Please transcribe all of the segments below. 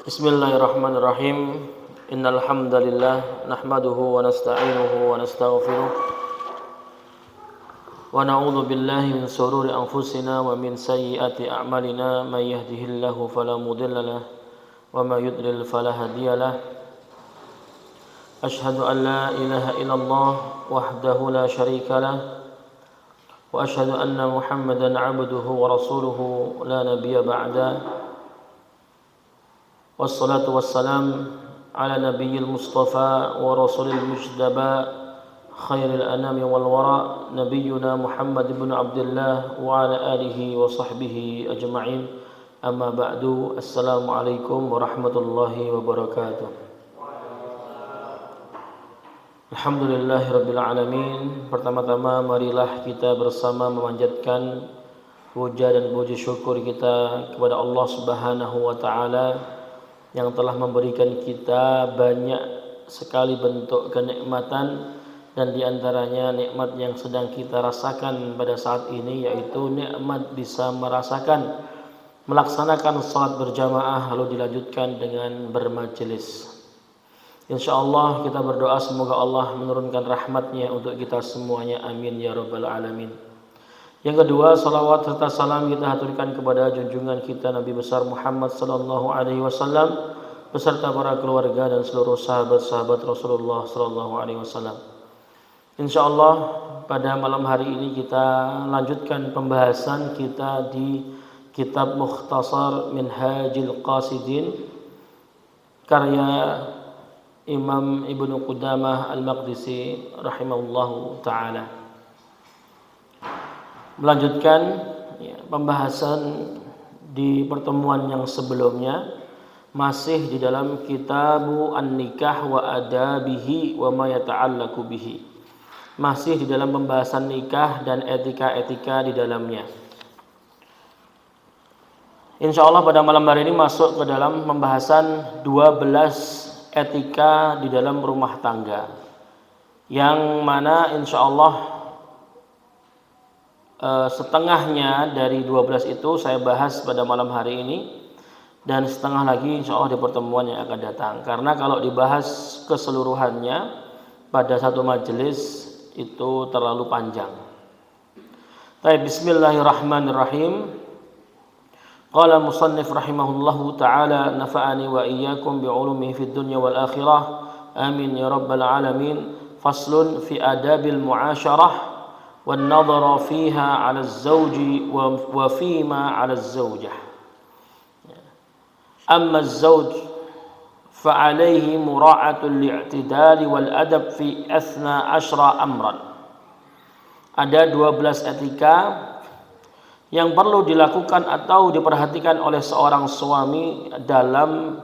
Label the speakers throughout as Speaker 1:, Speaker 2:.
Speaker 1: Bismillahirrahmanirrahim. Innal hamdalillah nahmaduhu wa nasta'inuhu wa nastaghfiruh wa na'udzu billahi min shururi anfusina wa min sayyiati a'malina may yahdihillahu fala mudilla lahu wa may yudlil fala hadiya lahu. Asyhadu an la ilaha illallah wahdahu la syarika lahu wa asyhadu anna Muhammadan 'abduhu wa rasuluhu la nabiyya ba'da. Wassalatu wassalam ala nabiyil mustafa wa rasulil mujtaba khairil anami wal wara nabiyyuna Muhammad ibn Abdullah wa ala alihi wa sahbihi ajma'in. Amma ba'du. Assalamualaikum warahmatullahi wabarakatuh. Alhamdulillahirabbil alamin. Pertama-tama marilah kita bersama memanjatkan puja dan puji syukur kita kepada Allah Subhanahu wa taala yang telah memberikan kita banyak sekali bentuk kenikmatan, dan diantaranya nikmat yang sedang kita rasakan pada saat ini, yaitu nikmat bisa merasakan melaksanakan salat berjamaah lalu dilanjutkan dengan bermajelis. InsyaAllah kita berdoa semoga Allah menurunkan rahmatnya untuk kita semuanya, amin ya rabbal alamin. Yang kedua, salawat serta salam kita haturkan kepada junjungan kita Nabi besar Muhammad sallallahu alaihi wasallam beserta para keluarga dan seluruh sahabat-sahabat Rasulullah sallallahu alaihi wasallam. Insyaallah pada malam hari ini kita lanjutkan pembahasan kita di kitab Mukhtasar Minhajil Qasidin karya Imam Ibnu Qudamah Al-Maqdisi rahimahullahu taala. Melanjutkan pembahasan di pertemuan yang sebelumnya, masih di dalam Kitabu An-Nikah wa Adabihi wa ma yata'allaqu bihi. Masih di dalam pembahasan nikah dan etika-etika di dalamnya. Insyaallah pada malam hari ini masuk ke dalam pembahasan 12 etika di dalam rumah tangga, yang mana insyaallah setengahnya dari 12 itu saya bahas pada malam hari ini, dan setengah lagi insyaallah di pertemuan yang akan datang. Karena kalau dibahas keseluruhannya pada satu majelis itu terlalu panjang. Baik, bismillahirrahmanirrahim. Qala musannif rahimahullahu taala, nafa'ani wa iyyakum bi'ulumihi fid dunya wal akhirah, amin ya rabbal alamin. Faslun fi adabil muasyarah والنظر فيها على الزوج وفيما على الزوجة. أما الزوج فعليه مراعاة الاعتدال والأدب في 12 أمرا. Ada 12 etika yang perlu dilakukan atau diperhatikan oleh seorang suami dalam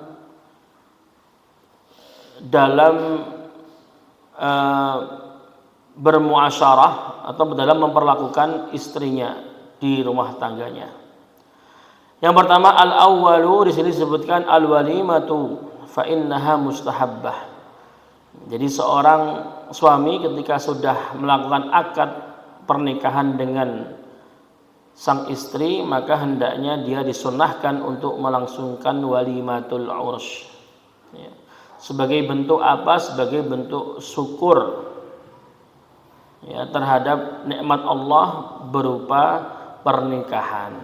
Speaker 1: bermuasyarah atau dalam memperlakukan istrinya di rumah tangganya. Yang pertama, al-awwalu, di sini disebutkan al-walimatu fa innaha mustahabbah. Jadi seorang suami ketika sudah melakukan akad pernikahan dengan sang istri, maka hendaknya dia disunnahkan untuk melangsungkan walimatul ursh. Sebagai bentuk apa? Sebagai bentuk syukur terhadap nikmat Allah berupa pernikahan.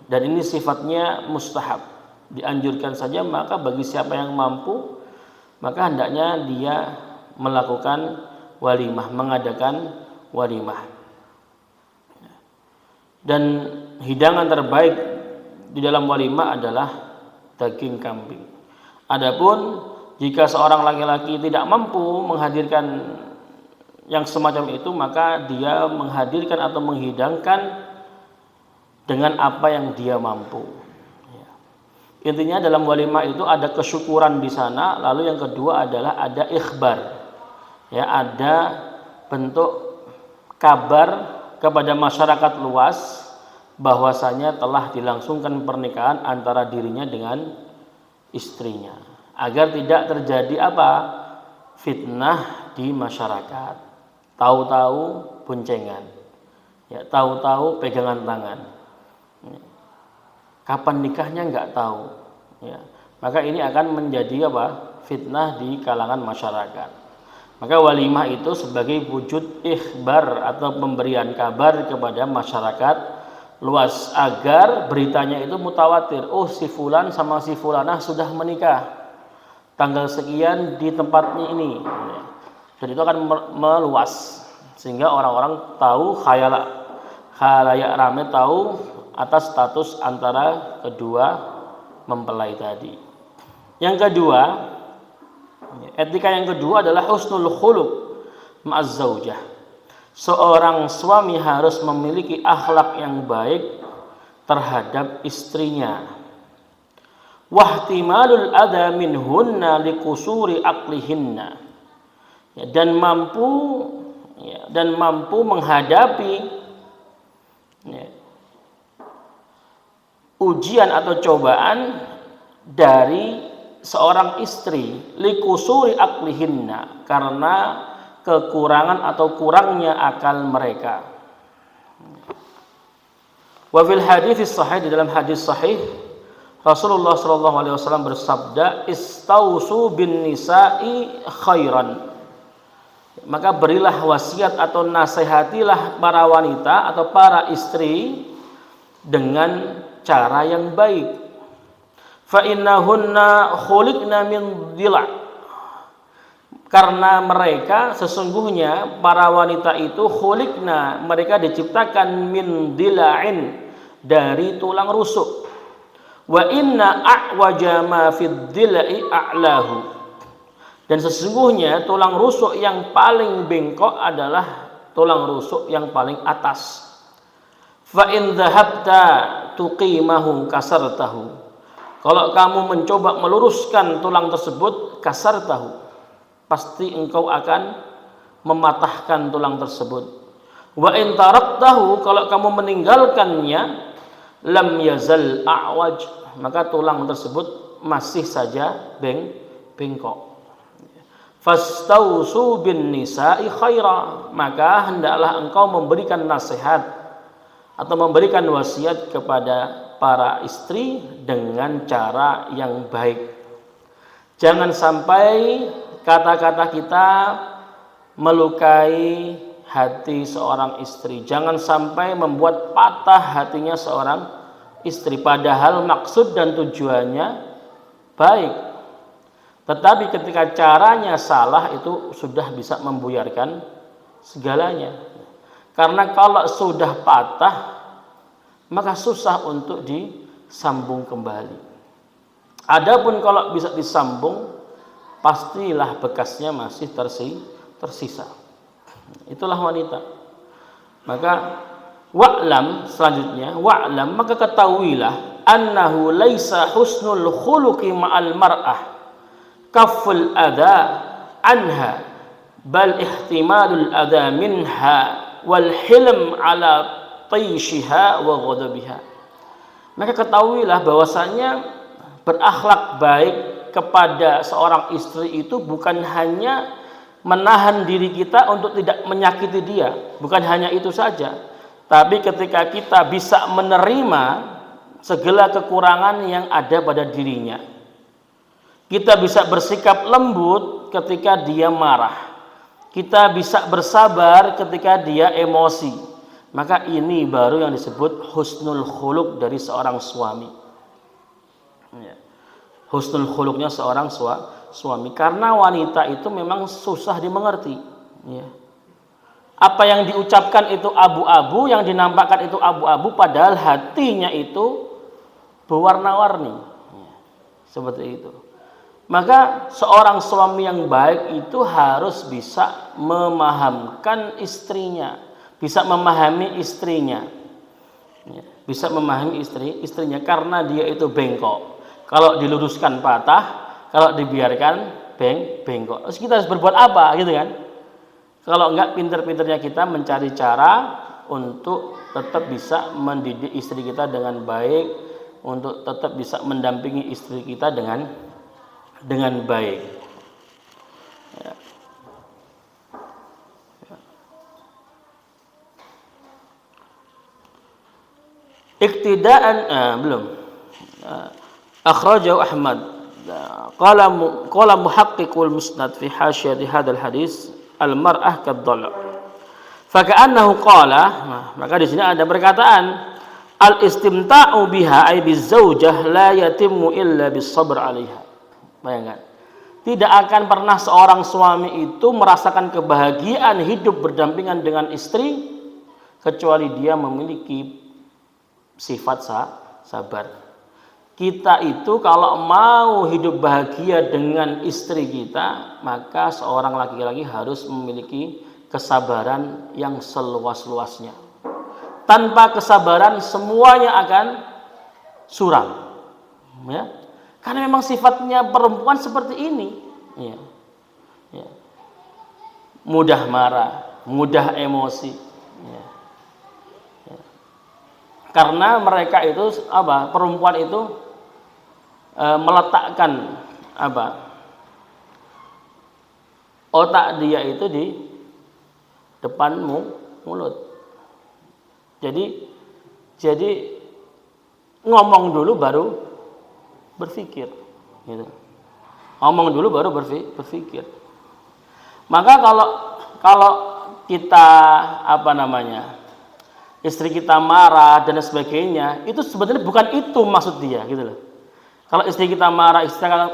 Speaker 1: Dan ini sifatnya mustahab, dianjurkan saja. Maka bagi siapa yang mampu, maka hendaknya dia melakukan walimah, mengadakan walimah. Dan hidangan terbaik di dalam walimah adalah daging kambing. Adapun jika seorang laki-laki tidak mampu menghadirkan yang semacam itu, maka dia menghadirkan atau menghidangkan dengan apa yang dia mampu. Intinya dalam walimah itu ada kesyukuran di sana. Lalu yang kedua adalah ada ikhbar, ada bentuk kabar kepada masyarakat luas bahwasanya telah dilangsungkan pernikahan antara dirinya dengan istrinya, agar tidak terjadi fitnah di masyarakat. Tahu-tahu boncengan, tahu-tahu pegangan tangan. Kapan nikahnya nggak tahu. maka ini akan menjadi apa? Fitnah di kalangan masyarakat. Maka walimah itu sebagai wujud ikhbar atau pemberian kabar kepada masyarakat luas agar beritanya itu mutawatir. Oh, si fulan sama si fulanah sudah menikah tanggal sekian di tempatnya ini. Dan itu akan meluas sehingga orang-orang tahu, khalayak ramai tahu atas status antara kedua mempelai tadi. Yang kedua, etika yang kedua adalah husnul khuluq ma'az zaujah. Seorang suami harus memiliki akhlak yang baik terhadap istrinya. Wahtimalul adza minhunna liqusuri aqlihinna. Dan mampu menghadapi ujian atau cobaan dari seorang istri liqusuri aqlihinna, karena kekurangan atau kurangnya akal mereka. Wa fil hadits sahih, di dalam hadis sahih Rasulullah sallallahu alaihi wasallam bersabda, istausu bin nisa'i khairan. Maka berilah wasiat atau nasihatilah para wanita atau para istri dengan cara yang baik. Fa innahunna khuliqna min dhila'. Karena mereka sesungguhnya para wanita itu khuliqna, mereka diciptakan min dhila'in, dari tulang rusuk. Wa inna a'waja ma fid dhila'i a'lahu. Dan sesungguhnya tulang rusuk yang paling bengkok adalah tulang rusuk yang paling atas. Fa in dhahabta tuqimahu kasartahu. Kalau kamu mencoba meluruskan tulang tersebut, kasartahu, pasti engkau akan mematahkan tulang tersebut. Wa in taraktahu, kalau kamu meninggalkannya, lam yazal a'waj, maka tulang tersebut masih saja bengkok. Fastausu bin nisa'i khaira, maka hendaklah engkau memberikan nasihat atau memberikan wasiat kepada para istri dengan cara yang baik. Jangan sampai kata-kata kita melukai hati seorang istri. Jangan sampai membuat patah hatinya seorang istri, padahal maksud dan tujuannya baik. Tetapi ketika caranya salah, itu sudah bisa membuyarkan segalanya. Karena kalau sudah patah, maka susah untuk disambung kembali. Adapun kalau bisa disambung, pastilah bekasnya masih tersisa. Itulah wanita. Maka wa'lam, selanjutnya wa'lam, maka ketahuilah annahu laisa husnul khuluqi ma'al mar'ah kaful adha anha, bal ihtimalul adha minha wal hilm ala taishiha wa ghadabiha. Maka ketahuilah bahwasanya berakhlak baik kepada seorang istri itu bukan hanya menahan diri kita untuk tidak menyakiti dia, bukan hanya itu saja, tapi ketika kita bisa menerima segala kekurangan yang ada pada dirinya, kita bisa bersikap lembut ketika dia marah, kita bisa bersabar ketika dia emosi, maka ini baru yang disebut husnul khuluq dari seorang suami. Husnul khuluqnya seorang suami, karena wanita itu memang susah dimengerti. Apa yang diucapkan itu abu-abu, yang dinampakkan itu abu-abu, padahal hatinya itu berwarna-warni. Seperti itu. Maka seorang suami yang baik itu harus bisa memahamkan istrinya, bisa memahami istrinya, bisa memahami istrinya, karena dia itu bengkok. Kalau diluruskan patah, kalau dibiarkan bengkok. Terus kita harus berbuat apa, gitu kan? Kalau enggak, pinter-pinternya kita mencari cara untuk tetap bisa mendidik istri kita dengan baik, untuk tetap bisa mendampingi istri kita dengan baik. Ya. Iktidaan belum. Akhrajahu Ahmad qala muhaqqiqul musnad fi hasyiyati hadzal hadis al-mar'ah kadh-dhal. Faka'annahu qala, maka di sini ada perkataan al-istimta'u biha ay bizaujah la yatimmu illa bis-sabr 'alaiha. Bayangkan. Tidak akan pernah seorang suami itu merasakan kebahagiaan hidup berdampingan dengan istri kecuali dia memiliki sifat sabar. Kita itu kalau mau hidup bahagia dengan istri kita, maka seorang laki-laki harus memiliki kesabaran yang seluas-luasnya. Tanpa kesabaran semuanya akan suram, ya. Karena memang sifatnya perempuan seperti ini, ya. Ya. Mudah marah, mudah emosi, ya. Ya. Karena mereka itu perempuan itu meletakkan otak dia itu di depan mulut. Jadi ngomong dulu baru berpikir, gitu. Ngomong dulu baru berpikir. Maka kalau kita istri kita marah dan sebagainya, itu sebenarnya bukan itu maksud dia, gitu loh. Kalau istri kita marah,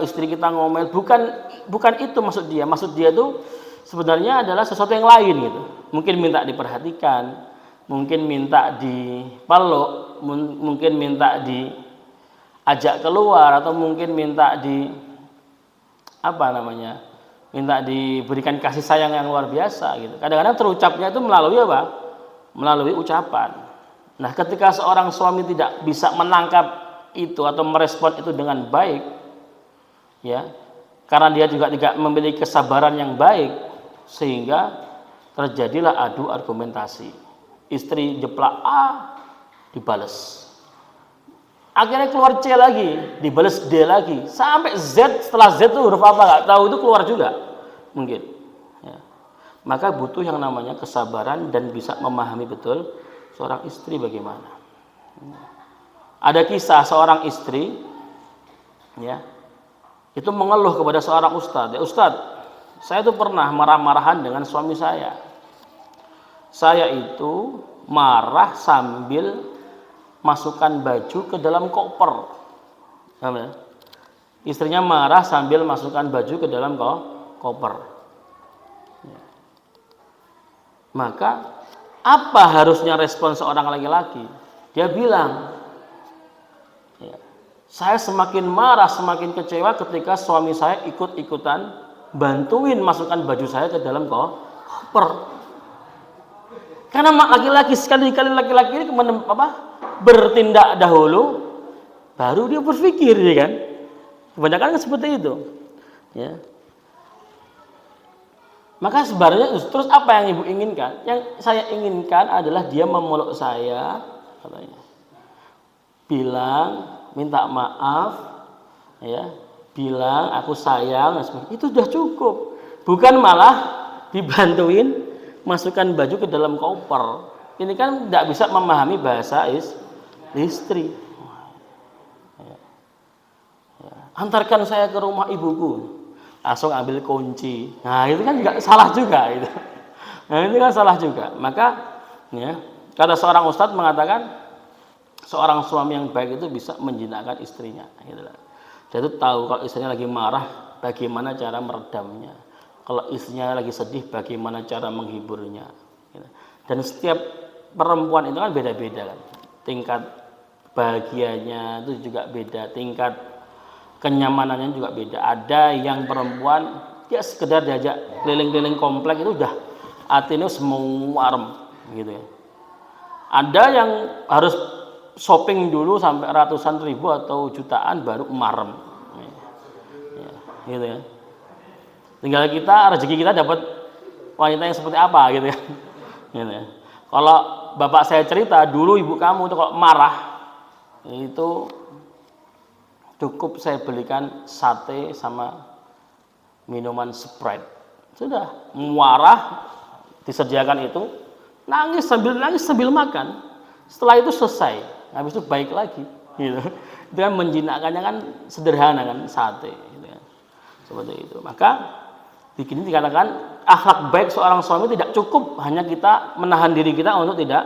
Speaker 1: istri kita ngomel, bukan itu maksud dia. Maksud dia itu sebenarnya adalah sesuatu yang lain, gitu. Mungkin minta diperhatikan, mungkin minta dipeluk, mungkin minta diajak keluar, atau mungkin minta minta diberikan kasih sayang yang luar biasa, gitu. Kadang-kadang terucapnya itu melalui melalui ucapan. Nah, ketika seorang suami tidak bisa menangkap itu atau merespon itu dengan baik, ya, karena dia juga tidak memiliki kesabaran yang baik, sehingga terjadilah adu argumentasi. Istri jeplak A, dibales. Akhirnya keluar C lagi, dibales D lagi, sampai Z. Setelah Z itu huruf apa nggak tahu, itu keluar juga mungkin. Ya. Maka butuh yang namanya kesabaran dan bisa memahami betul seorang istri bagaimana. Ada kisah seorang istri, ya, itu mengeluh kepada seorang ustadz. Ya, Ustadz, saya tuh pernah marah-marahan dengan suami saya. Saya itu marah sambil masukkan baju ke dalam koper. Istrinya marah sambil masukkan baju ke dalam koper. Maka apa harusnya respon seorang laki-laki? Dia bilang, saya semakin marah, semakin kecewa ketika suami saya ikut-ikutan bantuin masukkan baju saya ke dalam koper. Karena laki-laki sekali-kali laki-laki ini bertindak dahulu, baru dia berpikir, ya kan? Kebanyakan kan seperti itu, ya. Maka sebenarnya terus apa yang ibu inginkan? Yang saya inginkan adalah dia memeluk saya, katanya, bilang minta maaf, ya, bilang aku sayang, itu sudah cukup. Bukan malah dibantuin masukkan baju ke dalam koper. Ini kan tidak bisa memahami bahasa istri. Ya. Ya. Antarkan saya ke rumah ibuku, langsung ambil kunci. Nah, itu kan juga salah juga, itu. Nah, ini kan salah juga. Maka, ya, kata seorang ustadz mengatakan, seorang suami yang baik itu bisa menjinakkan istrinya, gitu. Dia itu tahu kalau istrinya lagi marah, bagaimana cara meredamnya. Kalau istrinya lagi sedih, bagaimana cara menghiburnya. Gitu. Dan setiap perempuan itu kan beda-beda, kan. Tingkat bahagianya itu juga beda, tingkat kenyamanannya juga beda. Ada yang perempuan ya sekedar diajak keliling-keliling komplek itu udah hatinya semua arem, gitu ya. Ada yang harus shopping dulu sampai ratusan ribu atau jutaan baru marem, ya, gitu ya. Tinggal kita, rezeki kita dapat wanita yang seperti apa, gitu ya. Gitu ya. Kalau bapak saya cerita dulu, ibu kamu itu kalau marah itu cukup saya belikan sate sama minuman Sprite, sudah marah disediakan itu, nangis sambil makan. Setelah itu selesai, habis itu baik lagi, gitu. Itu kan menjinakkannya kan sederhana, kan, sate, gitu kan. Seperti itu. Maka di sini dikatakan akhlak baik seorang suami tidak cukup hanya kita menahan diri kita untuk tidak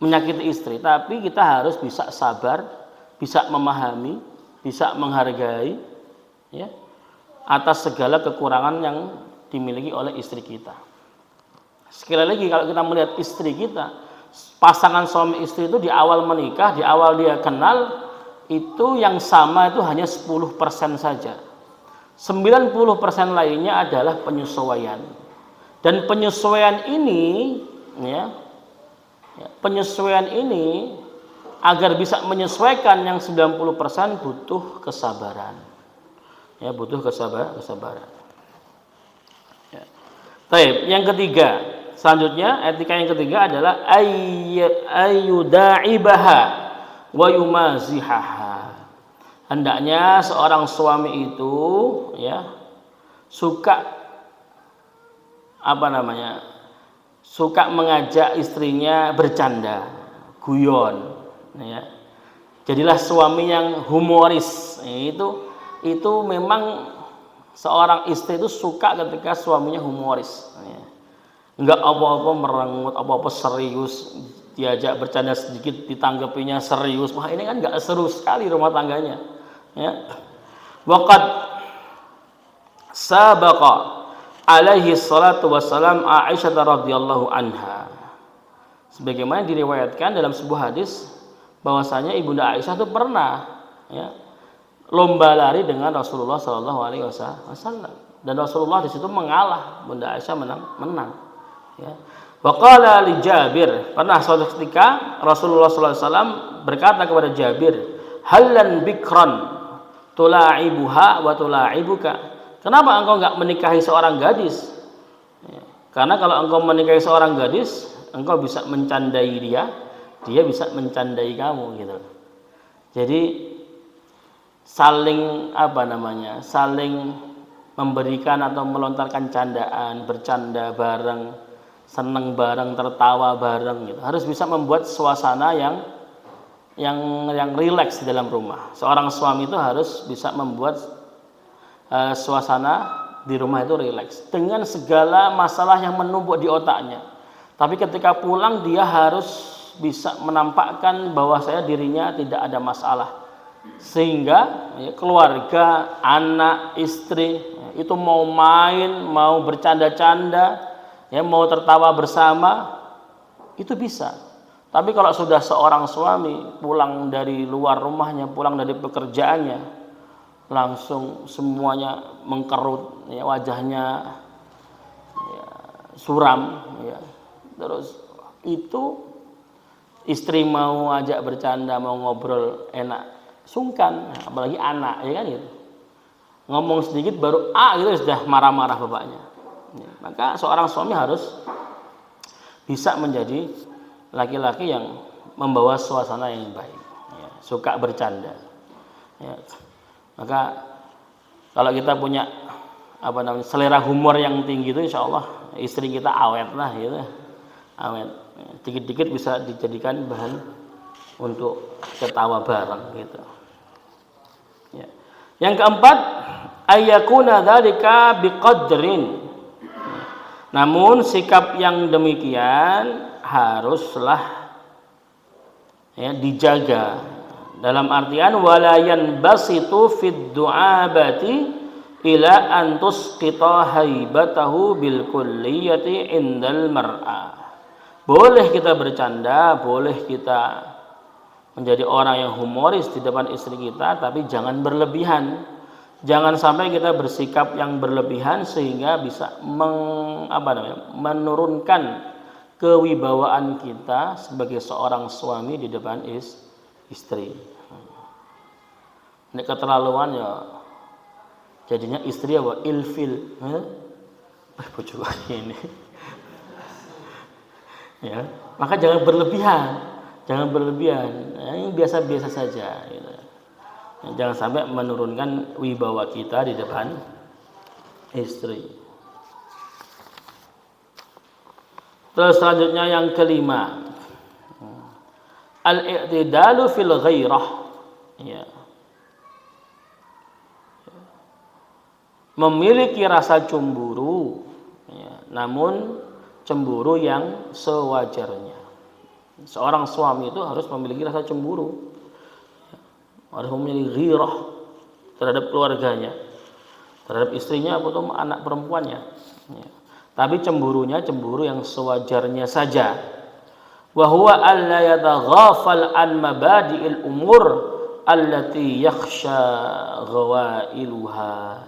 Speaker 1: menyakiti istri, tapi kita harus bisa sabar, bisa memahami, bisa menghargai, ya, atas segala kekurangan yang dimiliki oleh istri kita. Sekali lagi, kalau kita melihat istri kita, pasangan suami istri itu di awal menikah, di awal dia kenal, itu yang sama itu hanya 10% saja. 90% lainnya adalah penyesuaian. Dan penyesuaian ini, ya, penyesuaian ini agar bisa menyesuaikan yang 90% butuh kesabaran. Ya, butuh kesabaran. Ya. Baik, yang ketiga, selanjutnya etika yang ketiga adalah ayyuda'ibaha wa yumazihaha. Hendaknya seorang suami itu, ya, suka suka mengajak istrinya bercanda, guyon, ya. Jadilah suami yang humoris. Itu memang seorang istri itu suka ketika suaminya humoris, ya. Enggak apa-apa merengut, apa-apa serius, diajak bercanda sedikit ditanggapinya serius. Wah, ini kan enggak seru sekali rumah tangganya, ya. Waqad sabaqa alaihi salatu wassalam Aisyah radhiyallahu anha. Sebagaimana diriwayatkan dalam sebuah hadis bahwasanya Ibunda Aisyah itu pernah, ya, lomba lari dengan Rasulullah sallallahu alaihi wasallam, dan Rasulullah di situ mengalah, Bunda Aisyah menang, ya. Wa qala li Jabir, pernah suatu ketika Rasulullah sallallahu alaihi wasallam berkata kepada Jabir, "Hallan bikran tula'ibuha wa tula'ibuka." Kenapa engkau enggak menikahi seorang gadis? Ya, karena kalau engkau menikahi seorang gadis, engkau bisa mencandai dia bisa mencandai kamu, gitu. Jadi saling saling memberikan atau melontarkan candaan, bercanda bareng, seneng bareng, tertawa bareng, gitu. Harus bisa membuat suasana yang rileks di dalam rumah. Seorang suami itu harus bisa membuat suasana di rumah itu rileks dengan segala masalah yang menumpuk di otaknya. Tapi ketika pulang dia harus bisa menampakkan bahwa dirinya tidak ada masalah, sehingga, ya, keluarga, anak, istri, ya, itu mau main, mau bercanda-canda, ya, mau tertawa bersama, itu bisa. Tapi kalau sudah seorang suami pulang dari luar rumahnya, pulang dari pekerjaannya, langsung semuanya mengkerut, ya, wajahnya, ya, suram, ya. Terus itu istri mau ajak bercanda, mau ngobrol enak, sungkan, apalagi anak, ya kan, gitu. Ngomong sedikit baru gitu sudah marah-marah bapaknya. Ya, maka seorang suami harus bisa menjadi laki-laki yang membawa suasana yang baik, ya, suka bercanda, ya. Maka kalau kita punya selera humor yang tinggi itu, insya Allah istri kita awet lah, gitu. Awet, dikit-dikit bisa dijadikan bahan untuk ketawa bareng, gitu. Ya. Yang keempat, ayyakuna dzalika biqadrin. Namun sikap yang demikian haruslah, ya, dijaga. Dalam artian walayan basitu fid du'abati ila an tusqita haibatahu bil kulliyati indal mar'ah. Boleh kita bercanda, boleh kita menjadi orang yang humoris di depan istri kita, tapi jangan berlebihan. Jangan sampai kita bersikap yang berlebihan sehingga bisa menurunkan kewibawaan kita sebagai seorang suami di depan istri. Nek keterlaluan, ya jadinya istri ilfil. Bojo ini. Ya, maka jangan berlebihan. Ini biasa-biasa saja, gitu. Jangan sampai menurunkan wibawa kita di depan istri. Terus selanjutnya yang kelima, al-i'tidalu fil ghairah, ya. memiliki rasa cemburu, ya, namun cemburu yang sewajarnya. Seorang suami itu harus memiliki rasa cemburu, harus memiliki ghirah terhadap keluarganya, terhadap istrinya atau anak perempuannya. Ya. Tapi cemburunya cemburu yang sewajarnya saja. Wa huwa alla yataghafal an mabadi'il umur allati yakhsha ghawailuha.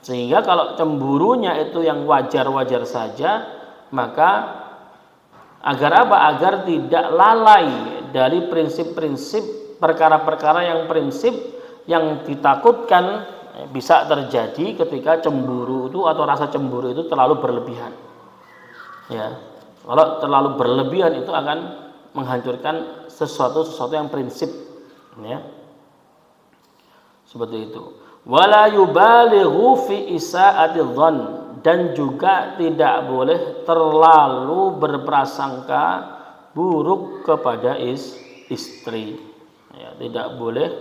Speaker 1: Sehingga kalau cemburunya itu yang wajar-wajar saja, maka agar apa? Agar tidak lalai dari prinsip-prinsip perkara-perkara yang prinsip yang ditakutkan bisa terjadi ketika cemburu itu atau rasa cemburu itu terlalu berlebihan. Ya, kalau terlalu berlebihan itu akan menghancurkan sesuatu yang prinsip, ya. Seperti itu. Wala yubalighu fi isa'ati dzan, dan juga tidak boleh terlalu berprasangka buruk kepada istri. Ya, tidak boleh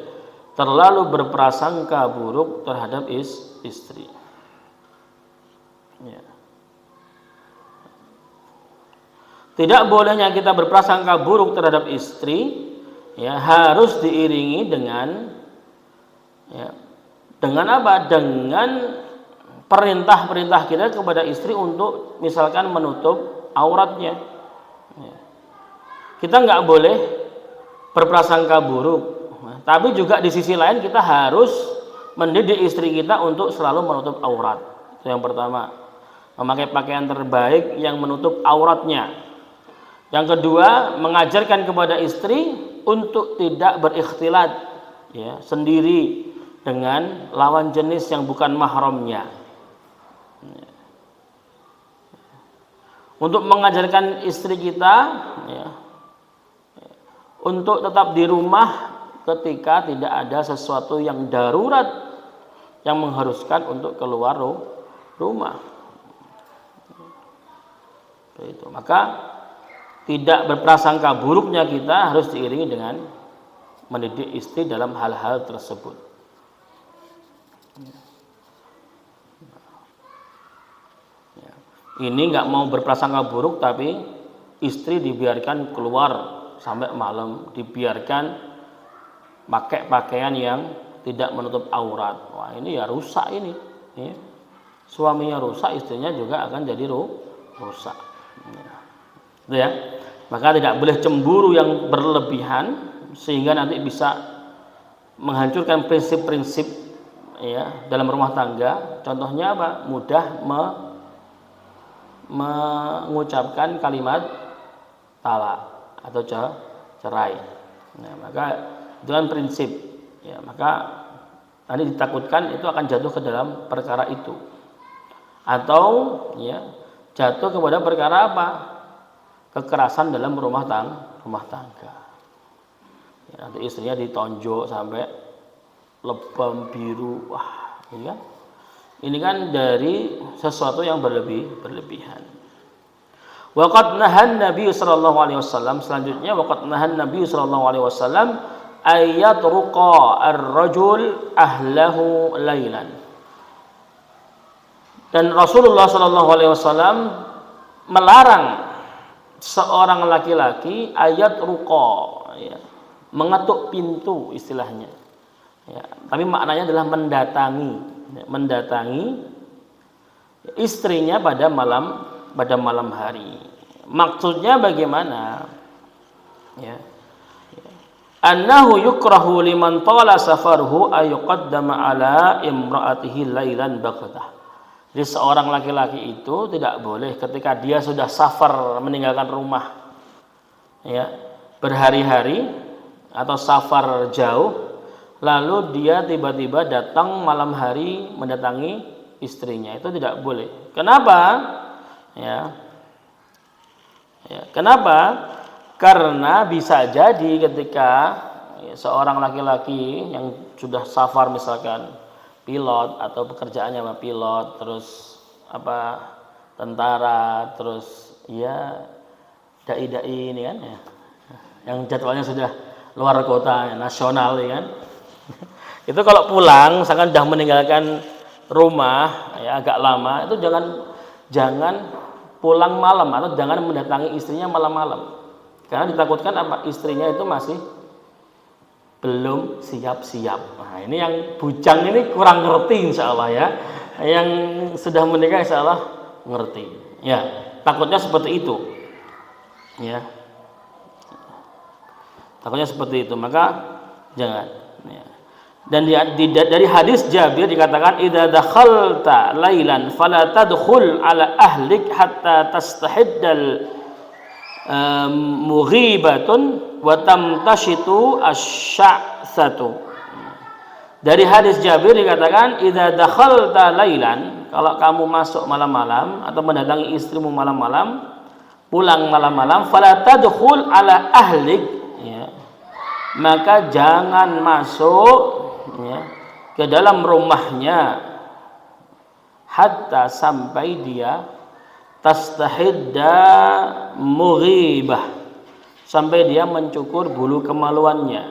Speaker 1: terlalu berprasangka buruk terhadap istri. Ya. Tidak bolehnya kita berprasangka buruk terhadap istri, ya, harus diiringi dengan, ya, dengan apa? Dengan perintah-perintah kita kepada istri untuk misalkan menutup auratnya. Ya. Kita nggak boleh berprasangka buruk, tapi juga di sisi lain kita harus mendidik istri kita untuk selalu menutup aurat. Itu yang pertama, memakai pakaian terbaik yang menutup auratnya. Yang kedua, mengajarkan kepada istri untuk tidak berikhtilat, ya, sendiri dengan lawan jenis yang bukan mahramnya. Untuk mengajarkan istri kita, ya, untuk tetap di rumah ketika tidak ada sesuatu yang darurat yang mengharuskan untuk keluar rumah. Itu. Maka tidak berprasangka buruknya kita harus diiringi dengan mendidik istri dalam hal-hal tersebut. Ini nggak mau berprasangka buruk, tapi istri dibiarkan keluar sampai malam, dibiarkan pakai pakaian yang tidak menutup aurat. Wah, ini ya rusak ini. Ya. Suaminya rusak, istrinya juga akan jadi rusak. Itu ya. Maka tidak boleh cemburu yang berlebihan sehingga nanti bisa menghancurkan prinsip-prinsip, ya, dalam rumah tangga. Contohnya apa? Mudah mengucapkan kalimat talak atau cerai. Nah, maka itu kan prinsip, ya, maka nanti ditakutkan itu akan jatuh ke dalam perkara itu, atau, ya, jatuh kepada perkara apa? Kekerasan dalam rumah tangga. Ya, nanti istrinya ditonjok sampai lebam biru. Wah, ya. Ini kan dari sesuatu yang berlebihan. Waqad nahan Nabi sallallahu alaihi wasallam, selanjutnya waqad nahan Nabi sallallahu alaihi wasallam ayat ruqa ar-rajul ahlahu lailan. Dan Rasulullah sallallahu alaihi wasallam melarang seorang laki-laki ayat ruqa, ya, mengetuk pintu istilahnya. Ya, tapi maknanya adalah mendatangi istrinya pada malam hari. Maksudnya bagaimana? Ya. Annahu yukrahu liman tala safaruhu ayuqaddama ala imra'atihi lailan baghtah. Jadi seorang laki-laki itu tidak boleh ketika dia sudah safar meninggalkan rumah, ya, berhari-hari atau safar jauh, lalu dia tiba-tiba datang malam hari mendatangi istrinya, itu tidak boleh. Kenapa? Ya. Kenapa? Karena bisa jadi ketika, ya, seorang laki-laki yang sudah safar, misalkan pilot atau pekerjaannya sama pilot, terus apa, tentara, terus ya dai-dai ini kan, ya, yang jadwalnya sudah luar kota, nasional, ya kan. Itu kalau pulang, misalkan sudah meninggalkan rumah ya agak lama itu jangan pulang malam atau jangan mendatangi istrinya malam-malam. Karena ditakutkan apa? Istrinya itu masih belum siap-siap. Nah, ini yang bujang ini kurang ngerti insya Allah ya. Yang sudah menikah insya Allah ngerti. Ya, takutnya seperti itu. Ya. Takutnya seperti itu, maka jangan. Ya. Dan dari hadis Jabir dikatakan idza dakhalta lailan fala tadkhul ala ahlik hatta tastahiddal mughibatun wa tamtashitu asy-sya'satu. Dari hadis Jabir dikatakan idza dakhalta lailan, kalau kamu masuk malam-malam atau mendatangi istrimu malam-malam, pulang malam-malam, fala tadkhul ala ahlik, ya, maka jangan masuk ya, ke dalam rumahnya hatta sampai dia tastahidda mughibah, sampai dia mencukur bulu kemaluannya,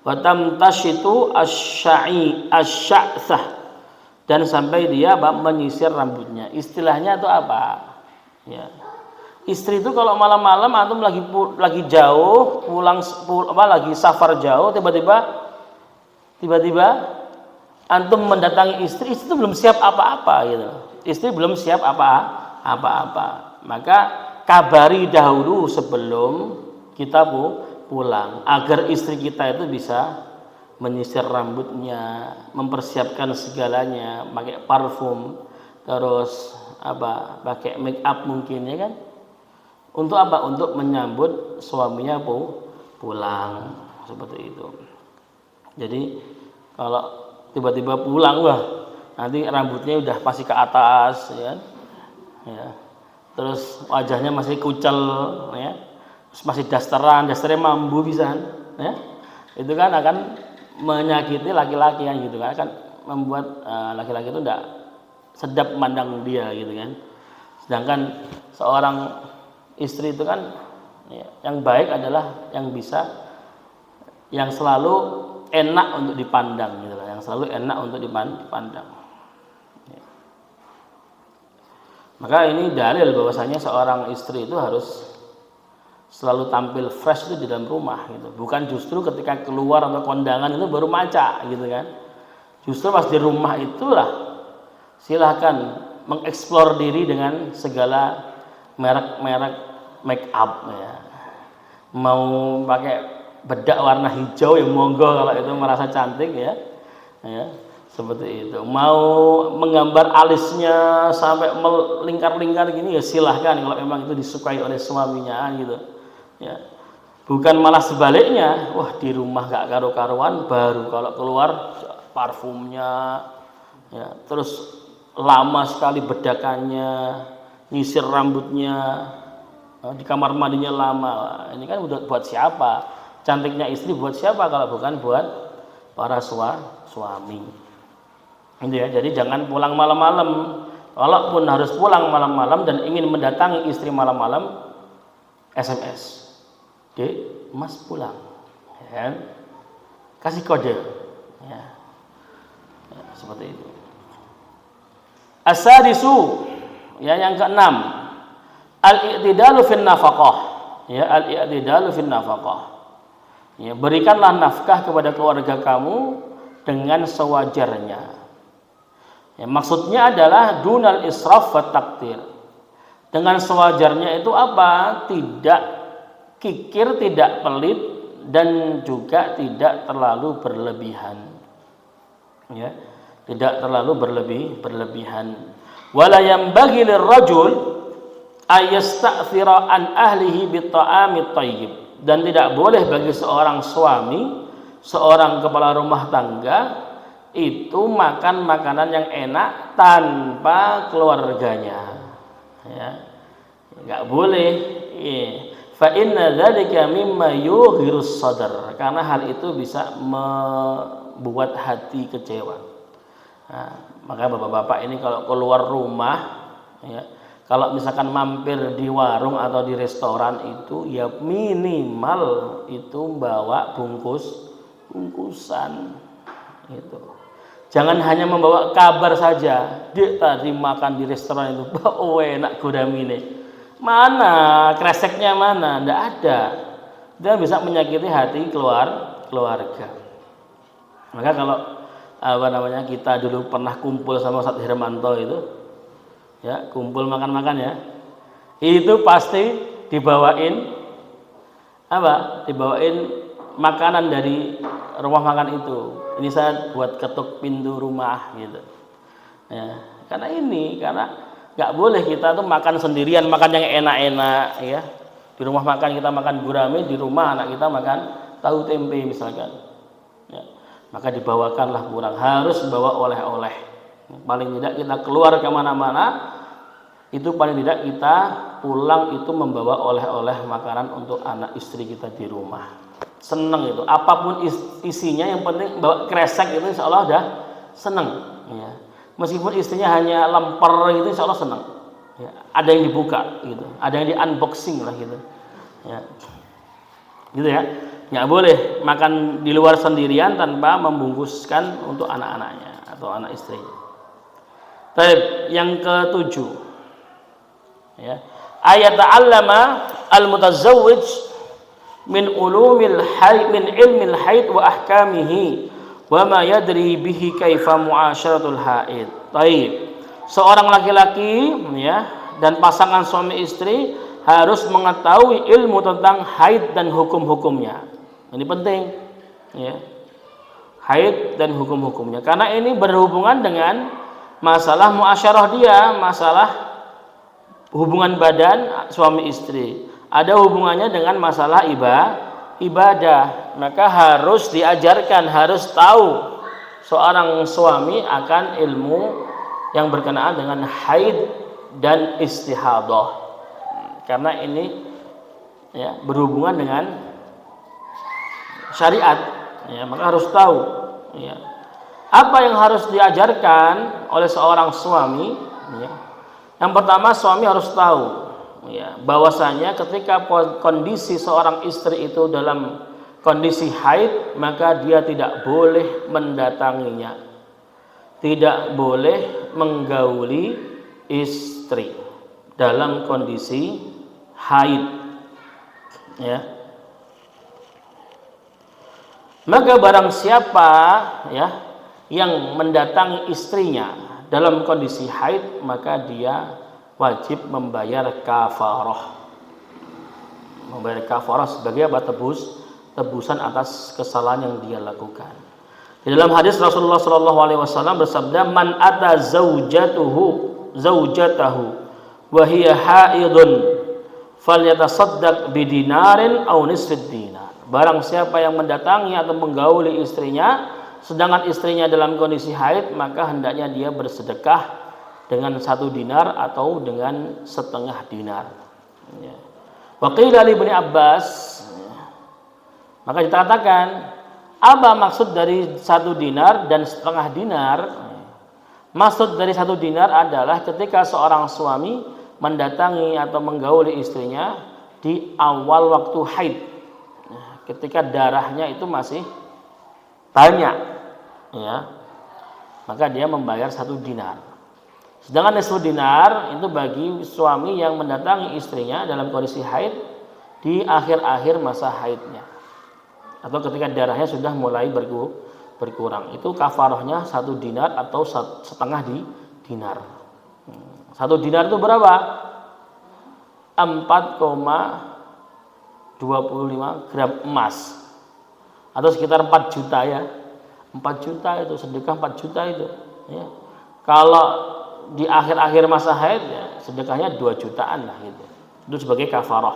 Speaker 1: wa tamtashitu asy-sya'sah, dan sampai dia menyisir rambutnya. Istilahnya itu apa ya, istri itu kalau malam-malam antum lagi jauh lagi safar jauh, tiba-tiba antum mendatangi istri itu belum siap apa-apa gitu. Istri belum siap apa-apa. Maka kabari dahulu sebelum kita pulang agar istri kita itu bisa menyisir rambutnya, mempersiapkan segalanya, pakai parfum, terus pakai make up mungkin ya kan. Untuk apa? Untuk menyambut suaminya pulang seperti itu. Jadi kalau tiba-tiba pulang, wah nanti rambutnya udah pasti ke atas ya. Ya. Terus wajahnya masih kucel ya. Terus masih dasternya mambu bisa ya. Itu kan akan menyakiti laki-laki kan gitu kan, akan membuat laki-laki itu enggak sedap memandang dia gitu kan. Sedangkan seorang istri itu kan ya, yang baik adalah yang selalu enak untuk dipandang gitu lah, yang selalu enak untuk dipandang. Ya. Maka ini dalil bahwasanya seorang istri itu harus selalu tampil fresh itu di dalam rumah gitu. Bukan justru ketika keluar atau kondangan itu baru maca gitu kan. Justru pas di rumah itulah silahkan mengeksplor diri dengan segala merek-merek make up ya. Mau pakai bedak warna hijau ya monggo kalau itu merasa cantik ya. Ya, seperti itu. Mau menggambar alisnya sampai melingkar-lingkar gini ya silahkan kalau memang itu disukai oleh suaminya gitu. Ya. Bukan malah sebaliknya, wah di rumah gak karu-karuan, baru kalau keluar parfumnya ya, terus lama sekali bedakannya, nyisir rambutnya, di kamar mandinya lama. Ini kan udah buat siapa? Cantiknya istri buat siapa kalau bukan buat para suami. Gitu ya. Jadi jangan pulang malam-malam. Kalaupun harus pulang malam-malam dan ingin mendatangi istri malam-malam, SMS. Dek, Mas pulang. Ya. Kasih kode. Ya. Ya, seperti itu. As-sadisu, ya yang keenam, al-i'tidalu fin nafaqah. Ya, al-i'tidalu fin nafaqah. Ya, berikanlah nafkah kepada keluarga kamu dengan sewajarnya. Ya, maksudnya adalah dunal israf wa taktir. Dengan sewajarnya itu apa? Tidak kikir, tidak pelit, dan juga tidak terlalu berlebihan. Ya, tidak terlalu berlebihan. Wala yanbaghi lirrajul ayasta'thira an ahlihi bitta'amit thayyib. Dan tidak boleh bagi seorang suami, seorang kepala rumah tangga itu makan makanan yang enak tanpa keluarganya. Ya. Enggak boleh. Fa inna dzalika mimma yughirus sadar. Karena hal itu bisa membuat hati kecewa. Nah, maka bapak-bapak ini kalau keluar rumah ya, kalau misalkan mampir di warung atau di restoran itu ya minimal itu bawa bungkusan itu. Jangan hanya membawa kabar saja. Dia tadi makan di restoran itu, oh enak gudamine. Mana kreseknya mana? Tidak ada. Dia bisa menyakiti hati keluarga. Maka kalau kita dulu pernah kumpul sama Ustadz Hermanto itu, ya kumpul makan-makan ya, itu pasti dibawain Dibawain makanan dari rumah makan itu. Ini saya buat ketuk pintu rumah gitu. Ya, karena nggak boleh kita tuh makan sendirian, makan yang enak-enak ya. Di rumah makan kita makan gurame, di rumah anak kita makan tahu tempe misalkan. Ya, maka dibawakanlah kurang, harus bawa oleh-oleh. Paling tidak kita keluar kemana-mana, itu paling tidak kita pulang itu membawa oleh-oleh makanan untuk anak istri kita di rumah. Seneng itu, apapun isinya, yang penting bawa kresek itu insya Allah udah seneng ya. Meskipun istrinya hanya lemper gitu insya Allah seneng ya. Ada yang dibuka gitu, ada yang di unboxing lah gitu ya, gitu ya. Nggak boleh makan di luar sendirian tanpa membungkuskan untuk anak-anaknya atau anak istrinya. Baik, yang ketujuh ya, ayat ta'allama al-mutazawwij min ilmil haid wa ahkamihi wa ma yadri bihi kaifa muasyaratul haid. Baik. Seorang laki-laki ya dan pasangan suami istri harus mengetahui ilmu tentang haid dan hukum-hukumnya. Ini penting ya. Haid dan hukum-hukumnya, karena ini berhubungan dengan masalah muasyarah dia, masalah hubungan badan suami istri. Ada hubungannya dengan masalah ibadah. Maka harus diajarkan, harus tahu seorang suami akan ilmu yang berkenaan dengan haid dan istihadah. Karena ini ya berhubungan dengan syariat ya, maka harus tahu ya. Apa yang harus diajarkan oleh seorang suami ya. Yang pertama, suami harus tahu ya, bahwasanya ketika kondisi seorang istri itu dalam kondisi haid, maka dia tidak boleh mendatanginya, tidak boleh menggauli istri dalam kondisi haid ya. Maka barang siapa ya yang mendatangi istrinya dalam kondisi haid, maka dia wajib membayar kafarah. Membayar kafarah sebagai apa? Tebusan atas kesalahan yang dia lakukan. Di dalam hadis Rasulullah SAW bersabda, man ata zaujatahu wa hiya haidun falyatasaddaq bidinarin aw nisfid dinar. Barang siapa yang mendatangi atau menggauli istrinya sedangkan istrinya dalam kondisi haid, maka hendaknya dia bersedekah dengan 1 dinar atau dengan setengah dinar ya. Wa qila li Ibnu Abbas ya. Maka dikatakan, apa maksud dari 1 dinar dan setengah dinar? Maksud dari 1 dinar adalah ketika seorang suami mendatangi atau menggauli istrinya di awal waktu haid ya, ketika darahnya itu masih banyak ya, maka dia membayar 1 dinar. Sedangkan nisfu dinar itu bagi suami yang mendatangi istrinya dalam kondisi haid di akhir-akhir masa haidnya atau ketika darahnya sudah mulai berkurang. Itu kafarahnya 1 dinar atau setengah dinar. 1 dinar itu berapa? 4,25 gram emas atau sekitar 4 juta ya. 4 juta itu sedekah 4 juta itu ya. Kalau di akhir-akhir masa haid ya, sedekahnya 2 jutaan lah gitu. Itu sebagai kafarah.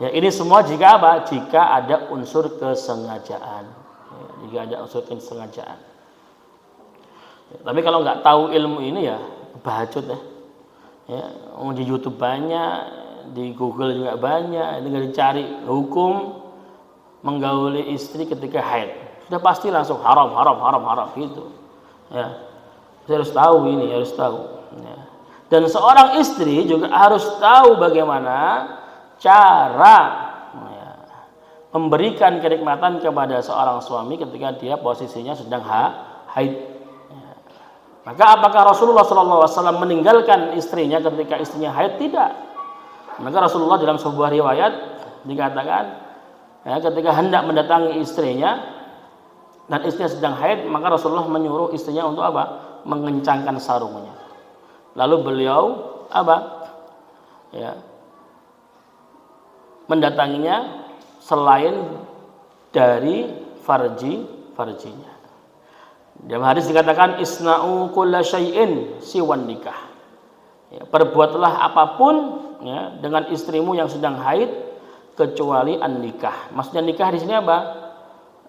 Speaker 1: Ya, ini semua jika apa? Jika ada unsur kesengajaan. Ya, jika ada unsur kesengajaan. Ya, tapi kalau nggak tahu ilmu ini ya bacut ya. Ya, di YouTube banyak, di Google juga banyak. Tinggal dicari hukum menggauli istri ketika haid. Sudah pasti langsung haram gitu ya. Saya harus tahu ini, harus tahu ya. Dan seorang istri juga harus tahu bagaimana cara ya, memberikan kenikmatan kepada seorang suami ketika dia posisinya sedang haid ya. Maka apakah Rasulullah SAW meninggalkan istrinya ketika istrinya haid? Tidak. Maka Rasulullah dalam sebuah riwayat dikatakan, ya, ketika hendak mendatangi istrinya dan istrinya sedang haid, maka Rasulullah menyuruh istrinya untuk apa? Mengencangkan sarungnya. Lalu beliau apa? Ya, mendatanginya selain dari farjinya. Dalam hadis dikatakan isna'u kulla syai'in siwan nikah. Ya, perbuatlah apapun, ya, dengan istrimu yang sedang haid kecuali an-nikah. Maksudnya nikah di sini apa?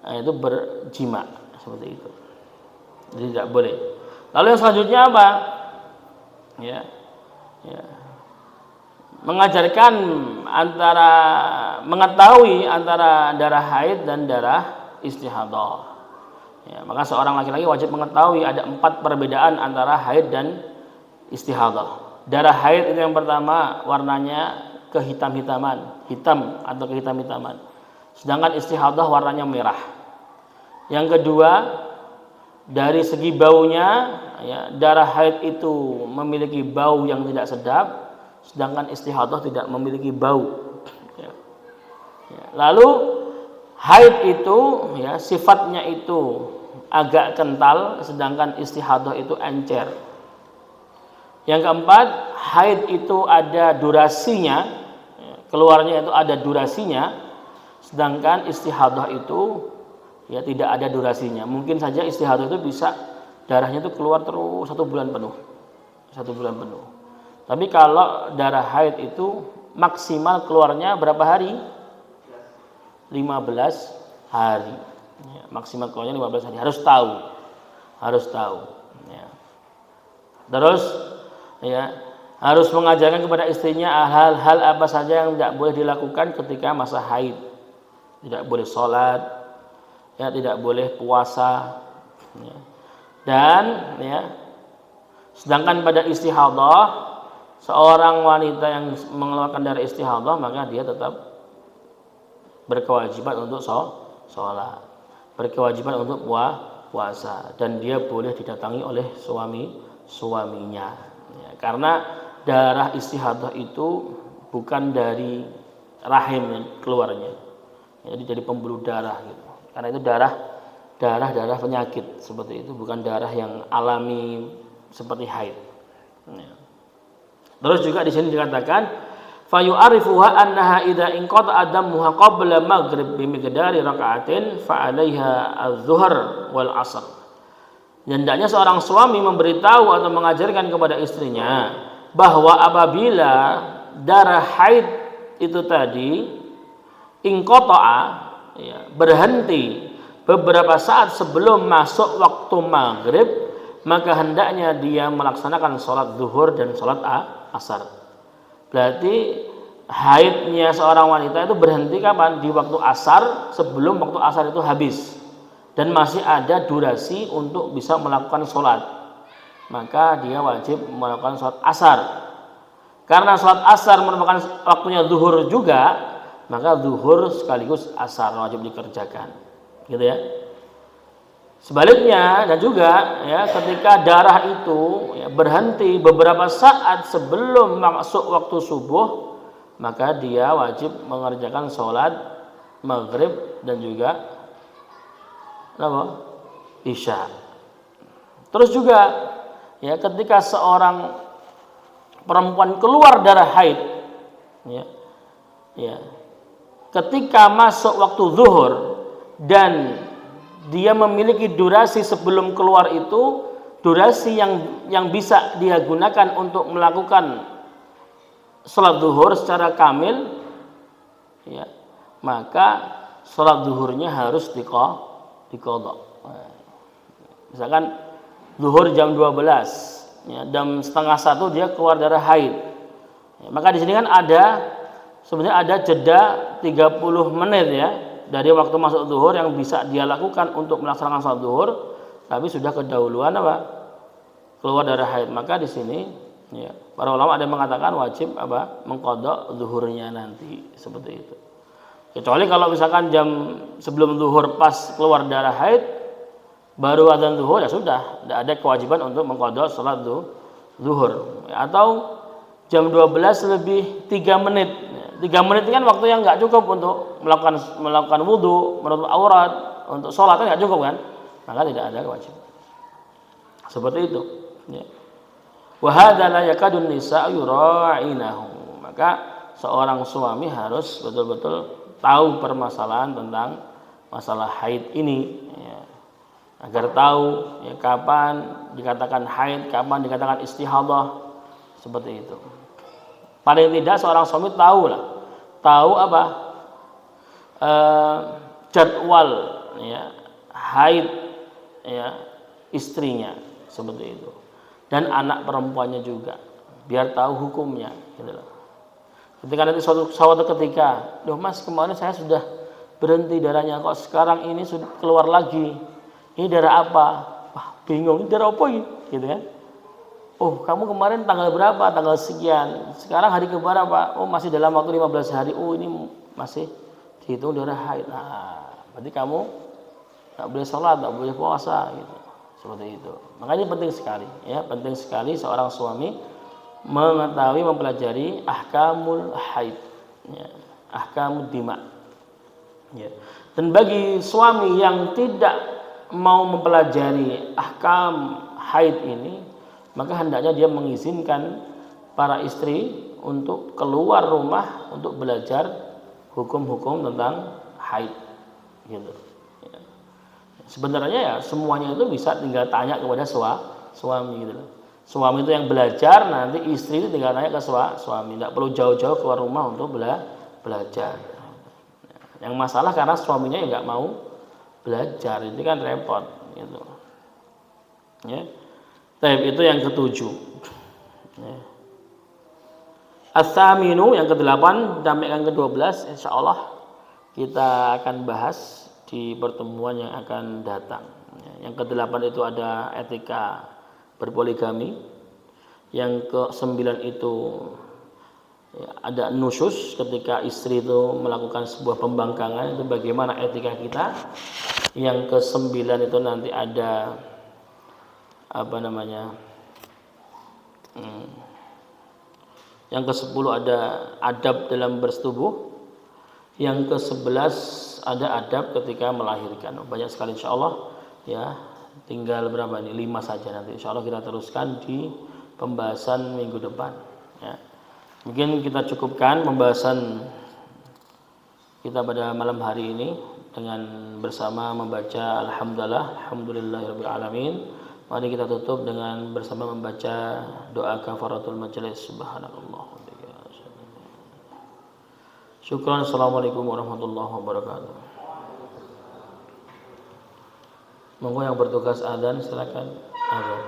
Speaker 1: Nah, itu berjima seperti itu. Jadi tidak boleh. Lalu yang selanjutnya apa? Ya. Ya. Mengajarkan mengetahui antara darah haid dan darah istihadah. Ya, maka seorang laki-laki wajib mengetahui ada 4 perbedaan antara haid dan istihadah. Darah haid itu yang pertama warnanya kehitam-hitaman, hitam atau kehitam-hitaman. Sedangkan istihadah warnanya merah. Yang kedua, dari segi baunya, ya, darah haid itu memiliki bau yang tidak sedap, sedangkan istihadah tidak memiliki bau. Ya. Ya. Lalu haid itu, ya, sifatnya itu agak kental, sedangkan istihadah itu encer. Yang keempat, haid itu ada durasinya, ya, keluarnya itu ada durasinya, sedangkan istihadah itu, ya, tidak ada durasinya. Mungkin saja istihadah itu bisa darahnya itu keluar terus 1 bulan penuh, 1 bulan penuh. Tapi kalau darah haid itu maksimal keluarnya berapa hari? 15 hari. Ya, maksimal keluarnya 15 hari. Harus tahu. Ya. Terus, ya, harus mengajarkan kepada istrinya hal-hal apa saja yang tidak boleh dilakukan ketika masa haid. Tidak boleh sholat, ya, tidak boleh puasa. Ya. Dan, ya, sedangkan pada istihadah, seorang wanita yang mengeluarkan darah istihadah maka dia tetap berkewajiban untuk sholat, berkewajiban untuk puasa, dan dia boleh didatangi oleh suaminya, ya, karena darah istihadah itu bukan dari rahim keluarnya, jadi dari pembuluh darah gitu. Karena itu darah penyakit seperti itu, bukan darah yang alami seperti haid. Ya. Terus juga di sini dikatakan fayu'arifuha annaha idza inqata adamuha qabla maghrib bimiqdari raka'atin fa 'alaiha adz-dzuhr wal 'ashr. Hendaknya seorang suami memberitahu atau mengajarkan kepada istrinya bahwa apabila darah haid itu tadi inqata'a, ya, berhenti beberapa saat sebelum masuk waktu maghrib, maka hendaknya dia melaksanakan sholat zuhur dan sholat asar. Berarti haidnya seorang wanita itu berhenti kapan? Di waktu asar, sebelum waktu asar itu habis, dan masih ada durasi untuk bisa melakukan sholat, maka dia wajib melakukan sholat asar. Karena sholat asar merupakan waktunya zuhur juga, maka zuhur sekaligus asar wajib dikerjakan, gitu ya. Sebaliknya, dan juga, ya, ketika darah itu, ya, berhenti beberapa saat sebelum masuk waktu subuh, maka dia wajib mengerjakan sholat maghrib dan juga isya. Terus juga, ya, ketika seorang perempuan keluar darah haid, ya, ketika masuk waktu zuhur dan dia memiliki durasi sebelum keluar itu, durasi yang bisa dia gunakan untuk melakukan sholat zuhur secara kamil, ya, maka sholat zuhurnya harus diqadha. Misalkan zuhur jam 12, ya, jam setengah 1 dia keluar darah haid, ya, maka di sini kan sebenarnya ada jeda 30 menit, ya, dari waktu masuk zuhur yang bisa dia lakukan untuk melaksanakan sholat zuhur, tapi sudah kedahuluan apa? Keluar darah haid. Maka di sini, ya, para ulama ada yang mengatakan wajib apa? Mengqadha zuhurnya nanti, seperti itu. Kecuali kalau misalkan jam sebelum zuhur pas keluar darah haid, baru adzan zuhur ya sudah, tidak ada kewajiban untuk mengqadha salat zuhur. Atau jam 12 lebih 3 menit. 3 menit itu kan waktu yang enggak cukup untuk melakukan wudu, menutup aurat, untuk sholat kan enggak cukup kan? Maka tidak ada kewajiban. Seperti itu. Ya. Wa hadza la yakadun nisa'u yura'inahu. Maka seorang suami harus betul-betul tahu permasalahan tentang masalah haid ini, ya. Agar tahu ya, kapan dikatakan haid, kapan dikatakan istihadah, seperti itu. Paling tidak seorang suami tahu apa jadwal ya, haid ya, istrinya, seperti itu, dan anak perempuannya juga, biar tahu hukumnya gitu loh. Ketika nanti suatu ketika, loh mas kemarin saya sudah berhenti darahnya, kok sekarang ini sudah keluar lagi, ini darah apa? Wah bingung, ini darah apa ini? Gitu kan? Oh kamu kemarin tanggal berapa? Tanggal sekian. Sekarang hari keberapa? Oh masih dalam waktu 15 hari. Oh ini masih dihitung darah haid. Nah, berarti kamu tak boleh sholat, tak boleh puasa gitu. Seperti itu. Makanya penting sekali ya, penting sekali seorang suami mengetahui, mempelajari ahkamul haid ya, ahkamud dima ya. Dan bagi suami yang tidak mau mempelajari ahkam haid ini, maka hendaknya dia mengizinkan para istri untuk keluar rumah untuk belajar hukum-hukum tentang haid gitu. Sebenarnya ya semuanya itu bisa tinggal tanya kepada suami gitu. Suami itu yang belajar, nanti istri itu tinggal tanya ke suami, tidak perlu jauh-jauh keluar rumah untuk belajar. Yang masalah karena suaminya ya nggak mau belajar, itu kan repot gitu. Ya. Tapi itu yang ketujuh. Ya. As-saminu yang ke-8 sampai yang ke-12 insyaallah kita akan bahas di pertemuan yang akan datang. Yang ke-8 itu ada etika berpoligami. Yang ke-9 itu ya, ada nusyus, ketika istri itu melakukan sebuah pembangkangan, itu bagaimana etika kita. Yang ke-9 itu nanti ada apa namanya, yang ke-10 ada adab dalam bersetubuh. Yang ke-11 ada adab ketika melahirkan. Banyak sekali insyaallah ya. Tinggal berapa nih? 5 saja, nanti insyaallah kita teruskan di pembahasan minggu depan ya. Mungkin kita cukupkan pembahasan kita pada malam hari ini dengan bersama membaca alhamdulillahirabbil alamin. Mari kita tutup dengan bersama membaca doa kafaratul majelis. Subhanallah. Syukran. Assalamualaikum warahmatullahi wabarakatuh. Monggo yang bertugas adzan silakan adzan.